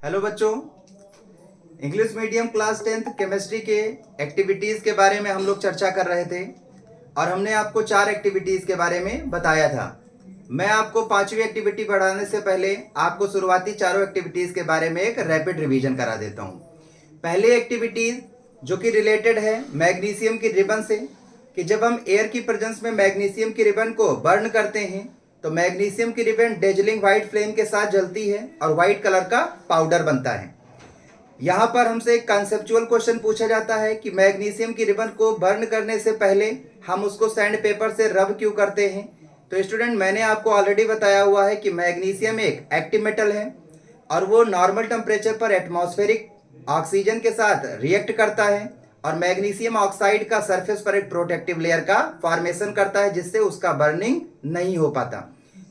Hello बच्चों, English medium class 10th chemistry के activities के बारे में हम लोग चर्चा कर रहे थे और हमने आपको 4 एक्टिविटीज़ के बारे में बताया था। मैं आपको 5वीं एक्टिविटी बढ़ाने से पहले आपको शुरुआती चारों एक्टिविटीज़ के बारे में एक रैपिड रिवीजन करा देता हूँ। पहली एक्टिविटीज़ जो कि रिलेटेड है मैग्नीशियम की रिबन से, कि जब हम एयर की प्रेजेंस में मैग्नीशियम की रिबन को बर्न करते हैं तो मैग्नीशियम की रिबन डेजलिंग व्हाइट फ्लेम के साथ जलती है और व्हाइट कलर का पाउडर बनता है। यहाँ पर हमसे एक कंसेप्चुअल क्वेश्चन पूछा जाता है कि मैग्नीशियम की रिबन को बर्न करने से पहले हम उसको सैंड पेपर से रब क्यों करते हैं। तो स्टूडेंट, मैंने आपको ऑलरेडी बताया हुआ है कि मैग्नीशियम एक एक्टिव मेटल है और वो नॉर्मल टेम्परेचर पर एटमॉस्फेरिक ऑक्सीजन के साथ रिएक्ट करता है और मैग्नीशियम ऑक्साइड का सरफेस पर एक प्रोटेक्टिव लेयर का फॉर्मेशन करता है जिससे उसका बर्निंग नहीं हो पाता।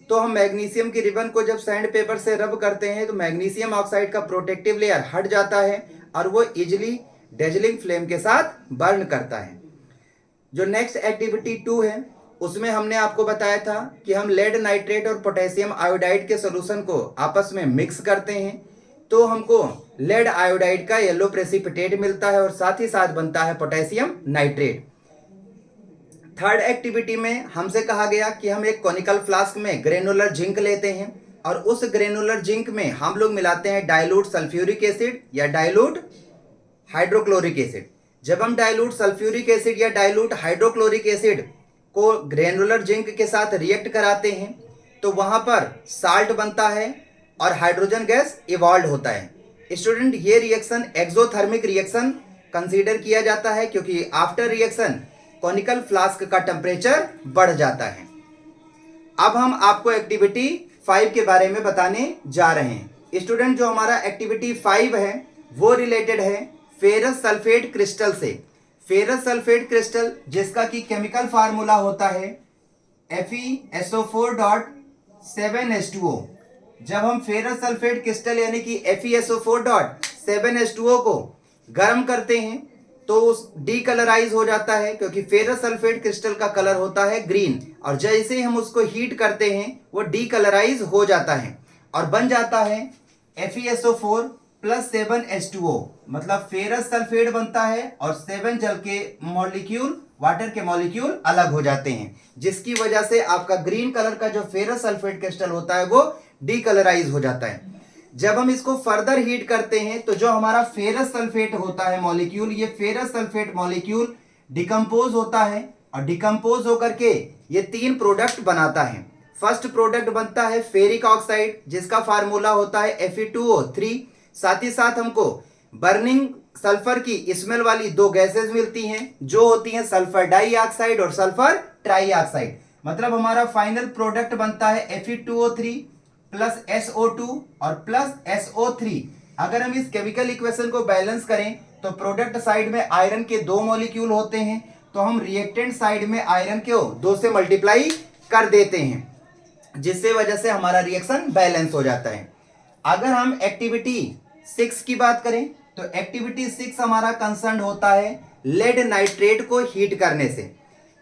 तो हम मैग्नीशियम की रिबन को जब सैंड पेपर से रब करते हैं तो मैग्नीशियम ऑक्साइड का प्रोटेक्टिव लेयर हट जाता है और वो इजिली डेजलिंग फ्लेम के साथ बर्न करता है। जो नेक्स्ट एक्टिविटी 2 है उसमें हमने आपको बताया था कि हम लेड नाइट्रेट और पोटेशियम आयोडाइड के सोल्यूशन को आपस में मिक्स करते हैं तो हमको लेड आयोडाइड का येलो प्रेसिपिटेट मिलता है और साथ ही साथ बनता है पोटेशियम नाइट्रेट। थर्ड एक्टिविटी में हमसे कहा गया कि हम एक कॉनिकल फ्लास्क में ग्रेनुलर जिंक लेते हैं और उस ग्रेनुलर जिंक में हम लोग मिलाते हैं डाइल्यूट सल्फ्यूरिक एसिड या डाइल्यूट हाइड्रोक्लोरिक एसिड। जब हम डाइल्यूट सल्फ्यूरिक एसिड या डाइल्यूट हाइड्रोक्लोरिक एसिड को ग्रेनुलर जिंक के साथ रिएक्ट कराते हैं तो वहां पर साल्ट बनता है और हाइड्रोजन गैस इवॉल्व होता है। स्टूडेंट, ये रिएक्शन एक्सोथर्मिक रिएक्शन कंसीडर किया जाता है क्योंकि आफ्टर रिएक्शन कॉनिकल फ्लास्क का टेम्परेचर बढ़ जाता है। अब हम आपको एक्टिविटी 5 के बारे में बताने जा रहे हैं। स्टूडेंट, जो हमारा एक्टिविटी 5 है वो रिलेटेड है फेरस सल्फेट क्रिस्टल से। फेरस सल्फेट क्रिस्टल जिसका कि केमिकल फार्मूला होता है FeSO4.7H2O। जब हम फेरस सल्फेट क्रिस्टल यानी कि FeSO4.7H2O को गर्म करते हैं तो उस डीकलराइज हो जाता है क्योंकि फेरस सल्फेट क्रिस्टल का कलर होता है ग्रीन और जैसे ही हम उसको हीट करते हैं वो डीकलराइज हो जाता है और बन जाता है FeSO4+7H2O। मतलब फेरस सल्फेट बनता है और 7 जल के मॉलिक्यूल वाटर के मॉलिक्यूल अलग हो जाते हैं जिसकी वजह से आपका ग्रीन कलर का जो फेरस सल्फेट क्रिस्टल होता है वो डीकलराइज हो जाता है। जब हम इसको फर्दर हीट करते हैं तो जो हमारा फेरस सल्फेट होता है मॉलिक्यूल, ये फेरस सल्फेट मॉलिक्यूल डिकम्पोज होता है और डिकम्पोज होकर के ये 3 प्रोडक्ट बनाता है। फर्स्ट प्रोडक्ट बनता है फेरिक ऑक्साइड जिसका फार्मूला होता है Fe2O3। साथ ही साथ हमको बर्निंग सल्फर की स्मेल वाली 2 गैसेस मिलती हैं जो होती हैं सल्फर डाइऑक्साइड और सल्फर ट्राइऑक्साइड। मतलब हमारा फाइनल प्रोडक्ट बनता है Fe2O3 प्लस SO2 और प्लस SO3। अगर हम इस केमिकल इक्वेशन को बैलेंस करें तो प्रोडक्ट साइड में आयरन के 2 मॉलिक्यूल होते हैं तो हम रिएक्टेंट साइड में आयरन को 2 से मल्टीप्लाई कर देते हैं जिससे वजह से हमारा रिएक्शन बैलेंस हो जाता है। अगर हम एक्टिविटी 6 की बात करें तो एक्टिविटी 6 हमारा कंसर्न होता है लेड नाइट्रेट को हीट करने से।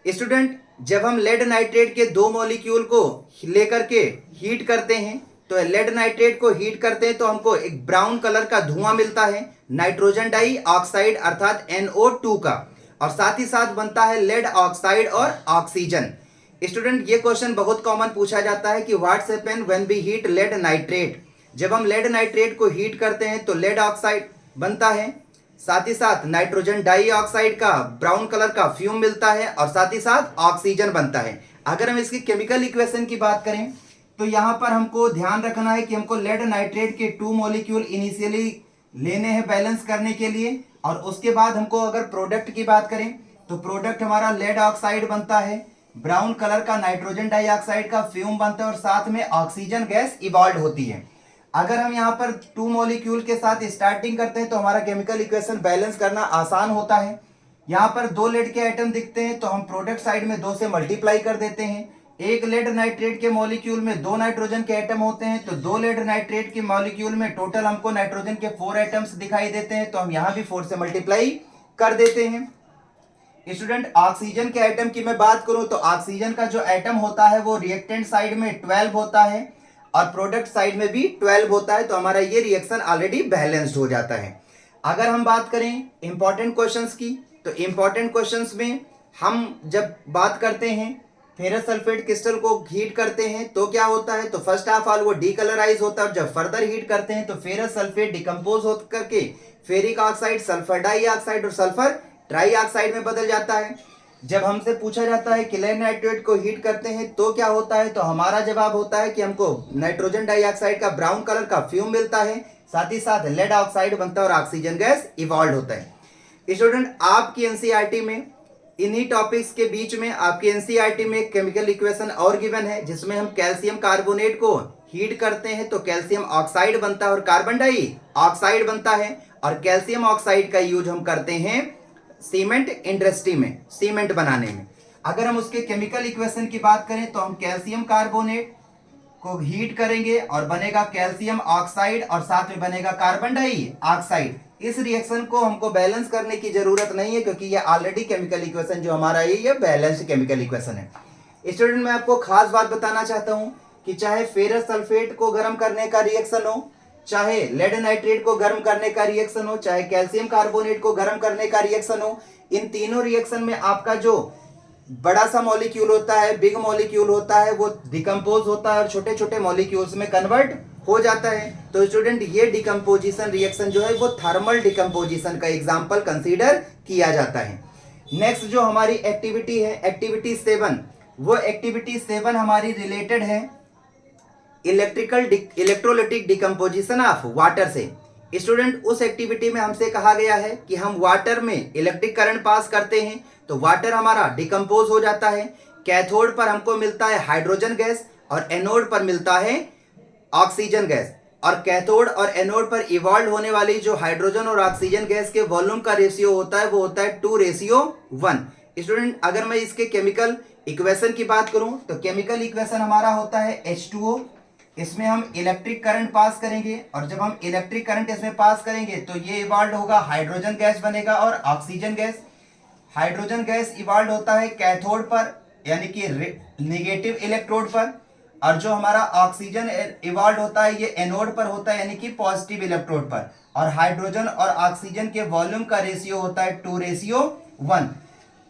स्टूडेंट, जब हम लेड नाइट्रेट के 2 मॉलिक्यूल को लेकर के हीट करते हैं तो लेड नाइट्रेट को हीट करते हैं तो हमको एक ब्राउन कलर का धुआं मिलता है नाइट्रोजन डाइऑक्साइड अर्थात NO2 का और साथ ही साथ बनता है लेड ऑक्साइड और ऑक्सीजन। स्टूडेंट, ये क्वेश्चन बहुत कॉमन पूछा जाता है कि what's happen when we heat lead nitrate. जब हम लेड नाइट्रेट को हीट करते हैं तो लेड ऑक्साइड बनता है, साथ ही साथ नाइट्रोजन डाइऑक्साइड का ब्राउन कलर का फ्यूम मिलता है और साथ ही साथ ऑक्सीजन बनता है। अगर हम इसकी केमिकल इक्वेशन की बात करें तो यहाँ पर हमको ध्यान रखना है कि हमको लेड नाइट्रेट के 2 मॉलिक्यूल इनिशियली लेने हैं बैलेंस करने के लिए और उसके बाद हमको अगर प्रोडक्ट की बात करें तो प्रोडक्ट हमारा लेड ऑक्साइड बनता है, ब्राउन कलर का नाइट्रोजन डाइऑक्साइड का फ्यूम बनता है और साथ में ऑक्सीजन गैस इवॉल्व होती है। अगर हम यहाँ पर 2 मॉलिक्यूल के साथ स्टार्टिंग करते हैं तो हमारा केमिकल इक्वेशन बैलेंस करना आसान होता है। यहाँ पर 2 लेड के आइटम दिखते हैं तो हम प्रोडक्ट साइड में 2 से मल्टीप्लाई कर देते हैं। एक लेड नाइट्रेट के मॉलिक्यूल में 2 नाइट्रोजन के आइटम होते हैं तो 2 लेड नाइट्रेट के मॉलिक्यूल में टोटल हमको नाइट्रोजन के 4 आइटम्स दिखाई देते हैं तो हम यहाँ भी 4 से मल्टीप्लाई कर देते हैं। स्टूडेंट, ऑक्सीजन के आइटम की मैं बात करूं तो ऑक्सीजन का जो आइटम होता है वो रिएक्टेंट साइड में 12 होता है और प्रोडक्ट साइड में भी 12 होता है, तो हमारा ये रिएक्शन ऑलरेडी बैलेंस्ड हो जाता है। अगर हम बात करें इंपॉर्टेंट क्वेश्चंस की, तो इंपॉर्टेंट क्वेश्चंस में हम जब बात करते हैं फेरस सल्फेट क्रिस्टल को हीट करते हैं तो क्या होता है, तो फर्स्ट ऑफ ऑल वो डीकलराइज होता है, और जब फर्दर हीट करते हैं तो फेरस सल्फेट डिकम्पोज होकर करके फेरिक ऑक्साइड, सल्फर डाइऑक्साइड और सल्फर ट्राइऑक्साइड में बदल जाता है। जब हमसे पूछा जाता है कि लेड नाइट्रेट को हीट करते हैं तो क्या होता है, तो हमारा जवाब होता है कि हमको नाइट्रोजन डाइऑक्साइड का ब्राउन कलर का फ्यूम मिलता है, साथ ही साथ लेड ऑक्साइड बनता है और ऑक्सीजन गैस इवॉल्व होता है। स्टूडेंट, आपकी एनसीईआरटी में इन्हीं टॉपिक्स के बीच में आपकी एनसीईआरटी में एक केमिकल इक्वेशन और गिवन है, जिसमें हम कैल्शियम कार्बोनेट को हीट करते हैं तो कैल्शियम ऑक्साइड बनता है और कार्बन डाइऑक्साइड बनता है, और कैल्शियम ऑक्साइड का यूज हम करते हैं सीमेंट इंडस्ट्री में, सीमेंट बनाने में। अगर हम उसके केमिकल इक्वेशन की बात करें तो हम कैल्शियम कार्बोनेट को हीट करेंगे और बनेगा कैल्शियम ऑक्साइड और साथ में बनेगा कार्बन डाइऑक्साइड। इस रिएक्शन को हमको बैलेंस करने की जरूरत नहीं है, क्योंकि ये ऑलरेडी केमिकल इक्वेशन जो हमारा ये बैलेंस्ड केमिकल इक्वेशन है। स्टूडेंट, मैं आपको खास बात बताना चाहता हूं कि चाहे फेरस सल्फेट को गर्म करने का रिएक्शन हो, चाहे लेड नाइट्रेट को गर्म करने का रिएक्शन हो, चाहे कैल्शियम कार्बोनेट को गर्म करने का रिएक्शन हो, इन तीनों रिएक्शन में आपका जो बड़ा सा मॉलिक्यूल होता है, बिग मॉलिक्यूल होता है, वो डिकम्पोज होता है और छोटे छोटे मॉलिक्यूल्स में कन्वर्ट हो जाता है। तो स्टूडेंट, ये डिकम्पोजिशन रिएक्शन जो है वो थर्मल डिकम्पोजिशन का एग्जाम्पल कंसीडर किया जाता है। नेक्स्ट जो हमारी एक्टिविटी है, एक्टिविटी 7, वो एक्टिविटी 7 हमारी रिलेटेड है इलेक्ट्रोलिटिक डिकम्पोजिशन ऑफ वाटर से। स्टूडेंट, उस एक्टिविटी में हमसे कहा गया है कि हम वाटर में इलेक्ट्रिक करंट पास करते हैं तो वाटर हमारा डिकम्पोज हो जाता है। कैथोड पर हमको मिलता है हाइड्रोजन गैस और एनोड पर मिलता है ऑक्सीजन गैस, और कैथोड और एनोड पर इवॉल्व होने वाली जो हाइड्रोजन और ऑक्सीजन गैस के वॉल्यूम का रेशियो होता है वो होता है 2:1। स्टूडेंट, अगर मैं इसके केमिकल इक्वेशन की बात करूं तो केमिकल इक्वेशन हमारा होता है H2O। इसमें हम इलेक्ट्रिक करंट पास करेंगे और जब हम इलेक्ट्रिक करंट इसमें पास करेंगे तो ये इवॉल्व होगा, हाइड्रोजन गैस बनेगा और oxygen gas. Hydrogen gas evolve होता है कैथोड पर यानी कि नेगेटिव इलेक्ट्रोड पर, और जो हमारा ऑक्सीजन इवॉल्व होता है ये एनोड पर होता है यानी कि पॉजिटिव इलेक्ट्रोड पर, और हाइड्रोजन और ऑक्सीजन के वॉल्यूम का रेशियो होता है 2:1।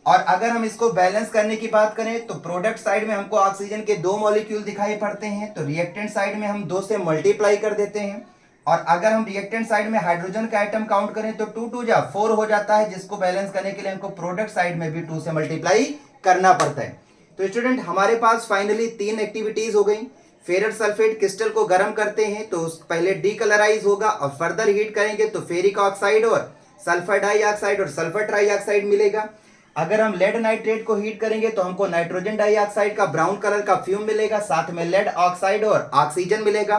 और अगर हम इसको बैलेंस करने की बात करें तो प्रोडक्ट साइड में हमको ऑक्सीजन के 2 मॉलिक्यूल दिखाई पड़ते हैं, तो रिएक्टेंट साइड में हम 2 से मल्टीप्लाई कर देते हैं, और अगर हम रिएक्टेंट साइड में हाइड्रोजन का आइटम काउंट करें तो 2 2 जा 4 हो जाता है, जिसको बैलेंस करने के लिए हमको प्रोडक्ट साइड में भी 2 से मल्टीप्लाई करना पड़ता है। तो स्टूडेंट, हमारे पास फाइनली 3 एक्टिविटीज हो गई। फेरस सल्फेट क्रिस्टल को गर्म करते हैं तो पहले डीकलराइज होगा और फर्दर हीट करेंगे तो फेरिक ऑक्साइड और सल्फर डाइऑक्साइड और सल्फर ट्राइऑक्साइड मिलेगा। अगर हम लेड नाइट्रेट को हीट करेंगे तो हमको नाइट्रोजन डाइऑक्साइड का ब्राउन कलर का फ्यूम मिलेगा, साथ में लेड ऑक्साइड और ऑक्सीजन मिलेगा।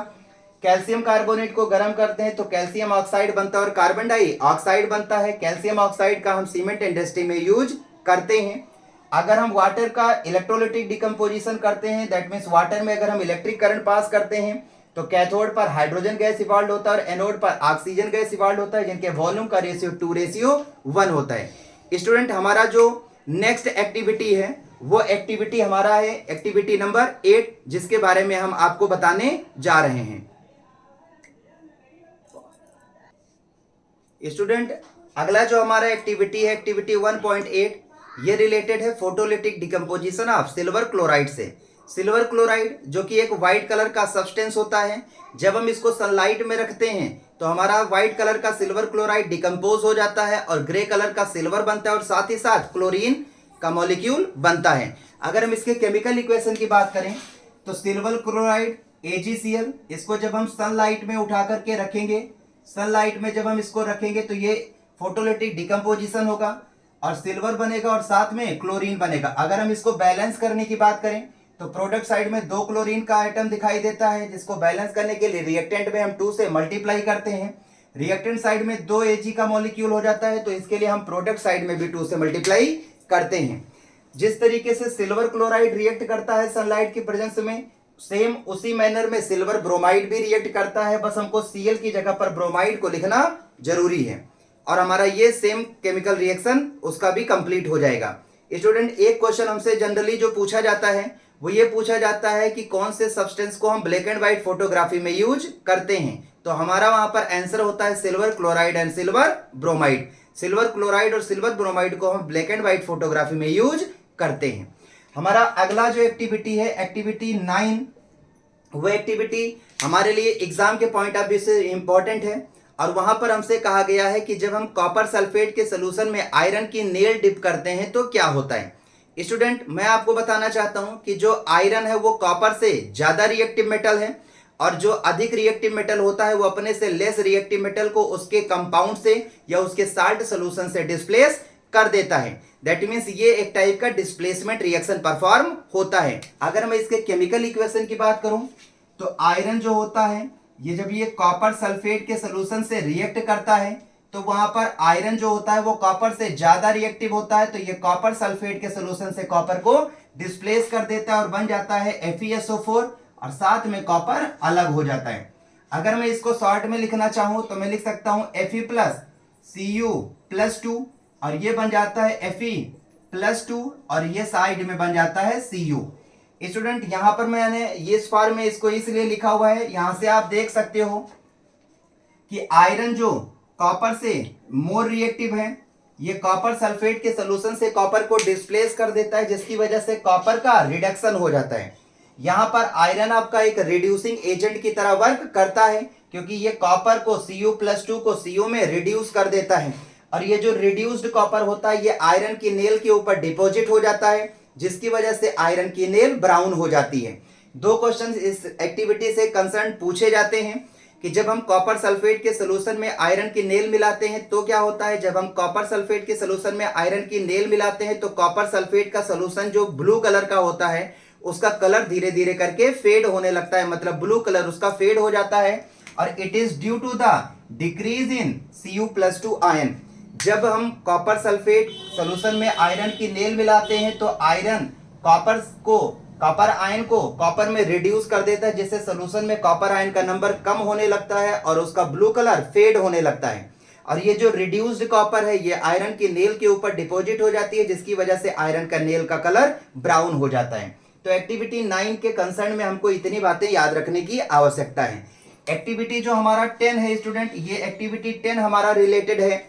कैल्शियम कार्बोनेट को गर्म करते हैं तो कैल्शियम ऑक्साइड बनता है और कार्बन डाइऑक्साइड बनता है। कैल्शियम ऑक्साइड का हम सीमेंट इंडस्ट्री में यूज करते हैं। अगर हम वाटर का इलेक्ट्रोलिटिक डिकम्पोजिशन करते हैं, दैट मीन्स वाटर में अगर हम इलेक्ट्रिक करंट पास करते हैं तो कैथोड पर हाइड्रोजन गैस इवॉल्व होता है और एनोड पर ऑक्सीजन गैस इवॉल्व होता है, जिनके वॉल्यूम का रेशियो 2:1 होता है। स्टूडेंट, हमारा जो नेक्स्ट एक्टिविटी है वो एक्टिविटी हमारा है एक्टिविटी नंबर 8, जिसके बारे में हम आपको बताने जा रहे हैं। स्टूडेंट, अगला जो हमारा एक्टिविटी है एक्टिविटी 1.8, ये रिलेटेड है photolytic decomposition of silver chloride से। सिल्वर क्लोराइड जो कि एक व्हाइट कलर का सब्सटेंस होता है, जब हम इसको सनलाइट में रखते हैं तो हमारा व्हाइट कलर का सिल्वर क्लोराइड डिकम्पोज हो जाता है और ग्रे कलर का सिल्वर बनता है और साथ ही साथ क्लोरीन का मॉलिक्यूल बनता है। अगर हम इसके केमिकल इक्वेशन की बात करें तो सिल्वर क्लोराइड AgCl, इसको जब हम सनलाइट में उठा करके रखेंगे, सनलाइट में जब हम इसको रखेंगे तो ये फोटोलिटिक डिकम्पोजिशन होगा और सिल्वर बनेगा और साथ में क्लोरीन बनेगा। अगर हम इसको बैलेंस करने की बात करें तो प्रोडक्ट साइड में 2 क्लोरीन का आइटम दिखाई देता है, जिसको बैलेंस करने के लिए रिएक्टेंट में हम 2 से मल्टीप्लाई करते हैं। रिएक्टेंट साइड में 2 Ag का मॉलिक्यूल हो जाता है, तो इसके लिए हम प्रोडक्ट साइड में भी 2 से मल्टीप्लाई करते हैं। जिस तरीके से सिल्वर क्लोराइड रिएक्ट करता है सनलाइट की प्रेजेंस में, सेम उसी मैनर में सिल्वर ब्रोमाइड भी रिएक्ट करता है, बस हमको Cl की जगह पर ब्रोमाइड को लिखना जरूरी है और हमारा ये सेम केमिकल रिएक्शन उसका भी कंप्लीट हो जाएगा। स्टूडेंट, एक क्वेश्चन हमसे जनरली जो पूछा जाता है वो ये पूछा जाता है कि कौन से सब्सटेंस को हम ब्लैक एंड व्हाइट फोटोग्राफी में यूज करते हैं। तो हमारा वहां पर आंसर होता है silver chloride and silver bromide. Silver chloride और सिल्वर ब्रोमाइड को हम ब्लैक एंड व्हाइट फोटोग्राफी में यूज करते हैं। हमारा अगला जो एक्टिविटी है एक्टिविटी 9, वो एक्टिविटी हमारे लिए एग्जाम के पॉइंट ऑफ व्यू से इंपॉर्टेंट है। और वहां पर हमसे कहा गया है कि जब हम कॉपर सल्फेट के सोल्यूशन में आयरन की नेल डिप करते हैं तो क्या होता है। स्टूडेंट, मैं आपको बताना चाहता हूं कि जो आयरन है वो कॉपर से ज्यादा रिएक्टिव मेटल है, और जो अधिक रिएक्टिव मेटल होता है वो अपने से लेस रिएक्टिव मेटल को उसके कंपाउंड से या उसके साल्ट सोल्यूशन से डिस्प्लेस कर देता है। दैट मीन्स ये एक टाइप का डिस्प्लेसमेंट रिएक्शन परफॉर्म होता है। अगर मैं इसके केमिकल इक्वेशन की बात करूं तो आयरन जो होता है ये जब ये कॉपर सल्फेट के सोल्यूशन से रिएक्ट करता है तो वहां पर आयरन जो होता है वो कॉपर से ज्यादा रिएक्टिव होता है, तो ये कॉपर सल्फेट के सोल्यूशन से कॉपर को डिस्प्लेस कर देता है और बन जाता है FeSO4 और साथ में कॉपर अलग हो जाता है। अगर मैं इसको शॉर्ट में लिखना चाहूं तो मैं लिख सकता हूं Fe+Cu+2 और ये बन जाता है Fe+2 और ये साइड में बन जाता है Cu। स्टूडेंट, यहां पर मैंने ये इस फॉर्म में इसको इसलिए लिखा हुआ है, यहां से आप देख सकते हो कि आयरन जो कॉपर से मोर रिएक्टिव है, ये कॉपर सल्फेट के सोल्यूशन से कॉपर को डिस्प्लेस कर देता है, जिसकी वजह से कॉपर का रिडक्शन हो जाता है। यहां पर आयरन आपका एक रिड्यूसिंग एजेंट की तरह वर्क करता है, क्योंकि ये कॉपर को Cu+2 को Cu में रिड्यूस कर देता है, और ये जो रिड्यूस्ड कॉपर होता है ये आयरन की नेल के ऊपर डिपॉजिट हो जाता है, जिसकी वजह से आयरन की नेल ब्राउन हो जाती है। 2 क्वेश्चन इस एक्टिविटी से कंसर्न पूछे जाते हैं कि जब हम कॉपर सल्फेट के सोल्यूशन में आयरन की नेल मिलाते हैं तो क्या होता है। जब हम कॉपर सल्फेट के सोल्यूशन में आयरन की नेल मिलाते हैं तो कॉपर सल्फेट का सोल्यूशन जो ब्लू कलर का होता है उसका कलर धीरे धीरे करके फेड होने लगता है, मतलब ब्लू कलर उसका फेड हो जाता है, और it is due to the decrease in Cu+2 ion. जब हम कॉपर सल्फेट सोल्यूशन में आयरन की नेल मिलाते हैं तो आयरन कॉपर आयन को कॉपर में रिड्यूस कर देता है, जिससे सोल्यूशन में कॉपर आयन का नंबर कम होने लगता है और उसका ब्लू कलर फेड होने लगता है। और ये जो रिड्यूस्ड कॉपर है ये आयरन की नेल के ऊपर डिपॉजिट हो जाती है, जिसकी वजह से आयरन का नेल का कलर ब्राउन हो जाता है। तो एक्टिविटी 9 के कंसर्न में हमको इतनी बातें याद रखने की आवश्यकता है। एक्टिविटी जो हमारा 10 है स्टूडेंट, ये एक्टिविटी 10 हमारा रिलेटेड है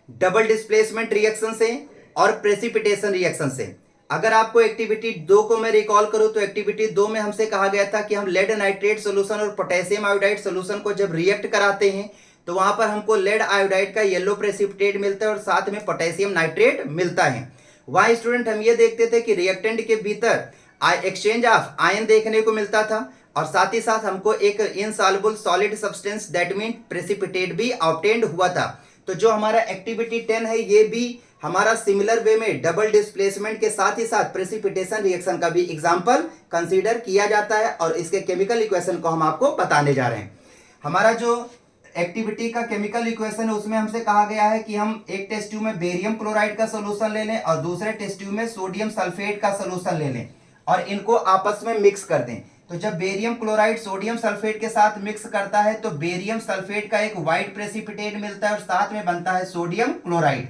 डबल डिस्प्लेसमेंट रिएक्शन से और प्रेसिपिटेशन रिएक्शन से। अगर आपको एक्टिविटी 2 को मैं रिकॉल करूं तो एक्टिविटी 2 में हमसे कहा गया था कि हम लेड नाइट्रेट सोल्यूशन और पोटेशियम आयोडाइड सोल्यूशन को जब रिएक्ट कराते हैं तो वहां पर हमको लेड आयोडाइड का येलो प्रेसिपिटेट मिलता है और साथ में पोटेशियम नाइट्रेट मिलता है। वहां स्टूडेंट हम ये देखते थे कि रिएक्टेंट के भीतर एक्सचेंज ऑफ आयन देखने को मिलता था, और साथ ही साथ हमको एक insoluble solid substance that mean precipitate भी ऑब्टेन्ड हुआ था। तो जो हमारा एक्टिविटी 10 है ये भी हमारा सिमिलर वे में डबल डिस्प्लेसमेंट के साथ ही साथ प्रेसिपिटेशन रिएक्शन का भी एग्जांपल कंसीडर किया जाता है, और इसके केमिकल इक्वेशन को हम आपको बताने जा रहे हैं। हमारा जो एक्टिविटी का केमिकल इक्वेशन है उसमें हमसे कहा गया है कि हम एक टेस्ट ट्यूब में बेरियम क्लोराइड का सोल्यूशन ले लें और दूसरे टेस्ट ट्यूब में सोडियम सल्फेट का सोल्यूशन ले लें और इनको आपस में मिक्स कर दें। तो जब बेरियम क्लोराइड सोडियम सल्फेट के साथ मिक्स करता है तो बेरियम सल्फेट का एक व्हाइट प्रेसिपिटेट मिलता है और साथ में बनता है सोडियम क्लोराइड।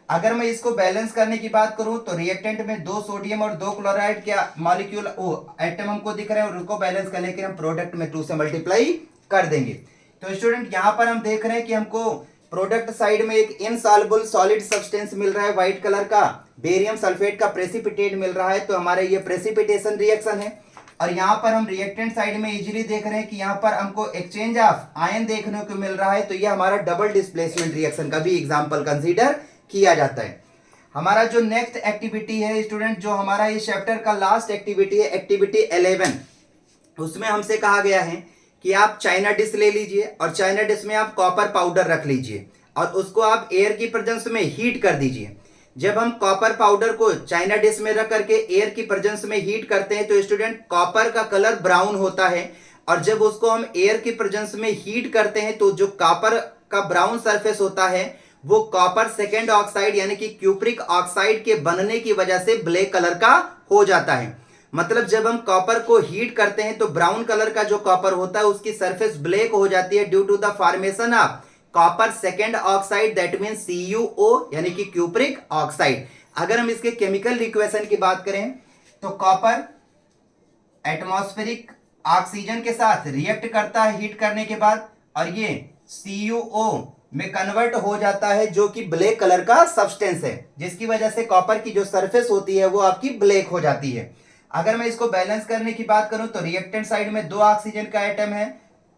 अगर मैं इसको बैलेंस करने की बात करूं तो रिएक्टेंट में 2 सोडियम और 2 क्लोराइड के मॉलिक्यूल एटम हमको दिख रहे हैं, और उनको बैलेंस करने के हम प्रोडक्ट में 2 से मल्टीप्लाई कर देंगे। तो स्टूडेंट यहां पर हम देख रहे हैं कि हमको प्रोडक्ट साइड में एक इनसॉल्युबल सॉलिड सब्सटेंस मिल रहा है व्हाइट कलर का, बेरियम सल्फेट का प्रेसिपिटेट मिल रहा है, तो हमारे ये प्रेसिपिटेशन रिएक्शन है। और यहाँ पर हम रिएक्टेंट साइड में इजीली देख रहे हैं कि यहाँ पर हमको एक्सचेंज ऑफ आयन देखने को मिल रहा है, तो ये हमारा डबल डिस्प्लेसमेंट रिएक्शन का भी एग्जांपल कंसीडर किया जाता है। हमारा जो नेक्स्ट एक्टिविटी है स्टूडेंट, जो हमारा इस चैप्टर का लास्ट एक्टिविटी है एक्टिविटी 11, उसमें हमसे कहा गया है कि आप चाइना डिश ले लीजिए और चाइना डिश में आप कॉपर पाउडर रख लीजिए और उसको आप एयर की प्रेजेंस में हीट कर दीजिए। जब हम कॉपर पाउडर को चाइना डिश में रख करके एयर की प्रेजेंस में हीट करते हैं तो स्टूडेंट कॉपर का कलर ब्राउन होता है, और जब उसको हम एयर की प्रेजेंस में हीट करते हैं तो जो कॉपर का ब्राउन सरफेस होता है वो कॉपर सेकेंड ऑक्साइड यानी कि क्यूप्रिक ऑक्साइड के बनने की वजह से ब्लैक कलर का हो जाता है। मतलब जब हम कॉपर को हीट करते हैं तो ब्राउन कलर का जो कॉपर होता है उसकी सरफेस ब्लैक हो जाती है due to the formation of copper second oxide that mean CuO यानी कि क्यूप्रिक ऑक्साइड। अगर हम इसके केमिकल इक्वेशन की बात करें तो कॉपर एटमॉस्फेरिक ऑक्सीजन के साथ रिएक्ट करता है हीट करने के बाद, और ये CuO में कन्वर्ट हो जाता है, जो कि ब्लैक कलर का सब्सटेंस है, जिसकी वजह से कॉपर की जो सरफेस होती है वो आपकी ब्लैक हो जाती है। अगर मैं इसको बैलेंस करने की बात करूं तो रिएक्टेंट साइड में 2 ऑक्सीजन का एटम है,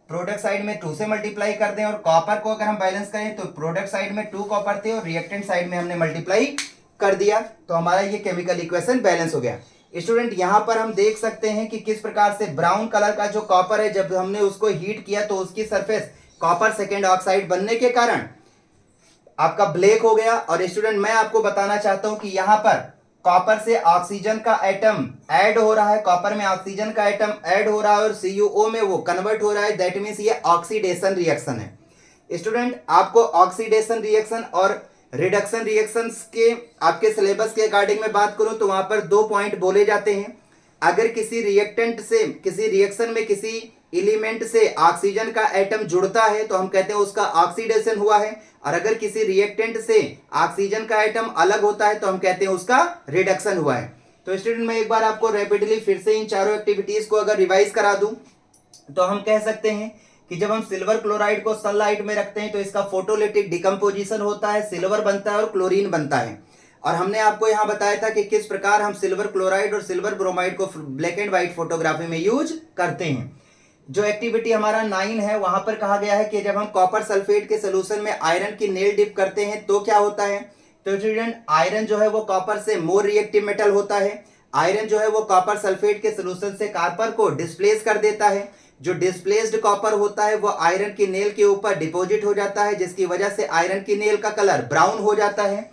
प्रोडक्ट साइड में 2 से मल्टीप्लाई कर दें, और कॉपर को अगर हम बैलेंस करें तो प्रोडक्ट साइड में 2 कॉपर थे और रिएक्टेंट साइड में हमने मल्टीप्लाई कर दिया, तो हमारा ये केमिकल इक्वेशन बैलेंस हो गया। स्टूडेंट यहां पर हम देख सकते हैं कि किस प्रकार से ब्राउन कलर का जो कॉपर है, जब हमने उसको हीट किया तो उसकी सरफेस कॉपर सेकेंड ऑक्साइड बनने के कारण आपका ब्लैक हो गया। और स्टूडेंट मैं आपको बताना चाहता हूं कि यहां पर कॉपर से ऑक्सीजन का एटम ऐड हो रहा है, कॉपर में ऑक्सीजन का एटम ऐड हो रहा है और CuO में वो कन्वर्ट हो रहा है, दैट मीन्स ये ऑक्सीडेशन रिएक्शन है। स्टूडेंट आपको ऑक्सीडेशन रिएक्शन और रिडक्शन रिएक्शंस के आपके सिलेबस के अकॉर्डिंग में बात करूं तो वहां पर 2 पॉइंट बोले जाते हैं। अगर किसी रिएक्टेंट से किसी रिएक्शन में किसी एलिमेंट से ऑक्सीजन का एटम जुड़ता है तो हम कहते हैं उसका ऑक्सीडेशन हुआ है, और अगर किसी रिएक्टेंट से ऑक्सीजन का एटम अलग होता है तो हम कहते हैं उसका रिडक्शन हुआ है। तो स्टूडेंट मैं एक बार आपको रैपिडली फिर से इन चारों एक्टिविटीज को अगर रिवाइज करा दूं तो हम कह सकते हैं कि जब हम सिल्वर क्लोराइड को सनलाइट में रखते हैं तो इसका फोटोलिटिक डिकम्पोजिशन होता है, सिल्वर बनता है और क्लोरीन बनता है। और हमने आपको यहां बताया था कि किस प्रकार हम सिल्वर क्लोराइड और सिल्वर ब्रोमाइड को ब्लैक एंड व्हाइट फोटोग्राफी में यूज करते हैं। जो एक्टिविटी हमारा 9 है वहां पर कहा गया है कि जब हम कॉपर सल्फेट के सोल्यूशन में आयरन की नेल डिप करते हैं तो क्या होता है। तो स्टूडेंट आयरन जो है वो कॉपर से मोर रिएक्टिव मेटल होता है। आयरन जो है वो कॉपर सल्फेट के सोल्यूशन से कॉपर को डिस्प्लेस कर देता है। जो डिस्प्लेस्ड कॉपर होता है वो आयरन की नेल के ऊपर डिपॉजिट हो जाता है, जिसकी वजह से आयरन की नेल का कलर ब्राउन हो जाता है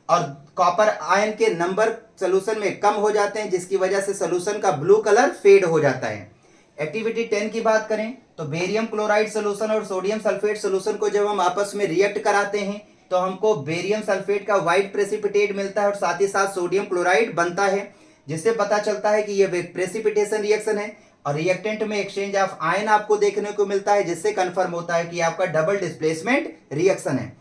और कॉपर आयन के नंबर सोल्यूशन में कम हो जाते हैं, जिसकी वजह से सोल्यूशन का ब्लू कलर फेड हो जाता है। एक्टिविटी 10 की बात करें तो बेरियम क्लोराइड सोल्यूशन और सोडियम सल्फेट सोल्यूशन को जब हम आपस में रिएक्ट कराते हैं तो हमको बेरियम सल्फेट का व्हाइट प्रेसिपिटेट मिलता है और साथ ही साथ सोडियम क्लोराइड बनता है, जिससे पता चलता है कि यह प्रेसिपिटेशन रिएक्शन है। और रिएक्टेंट में एक्सचेंज ऑफ आयन आपको देखने को मिलता है, जिससे कंफर्म होता है कि आपका डबल डिस्प्लेसमेंट रिएक्शन है।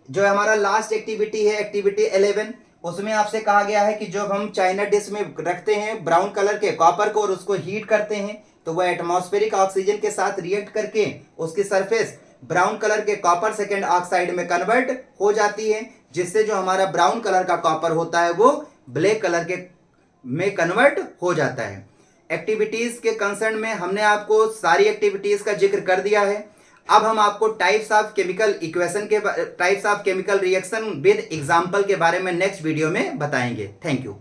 जो हमारा लास्ट एक्टिविटी है एक्टिविटी 11, उसमें आपसे कहा गया है कि जब हम चाइना डिश में रखते हैं ब्राउन कलर के कॉपर को और उसको हीट करते हैं तो वह एटमॉस्फेरिक ऑक्सीजन के साथ रिएक्ट करके उसकी सरफेस ब्राउन कलर के कॉपर सेकेंड ऑक्साइड में कन्वर्ट हो जाती है, जिससे जो हमारा ब्राउन कलर का कॉपर होता है वो ब्लैक कलर के में कन्वर्ट हो जाता है। एक्टिविटीज के कंसर्न में हमने आपको सारी एक्टिविटीज का जिक्र कर दिया है। अब हम आपको टाइप्स ऑफ केमिकल इक्वेशन के types of chemical reaction with example के बारे में नेक्स्ट वीडियो में बताएंगे। Thank you.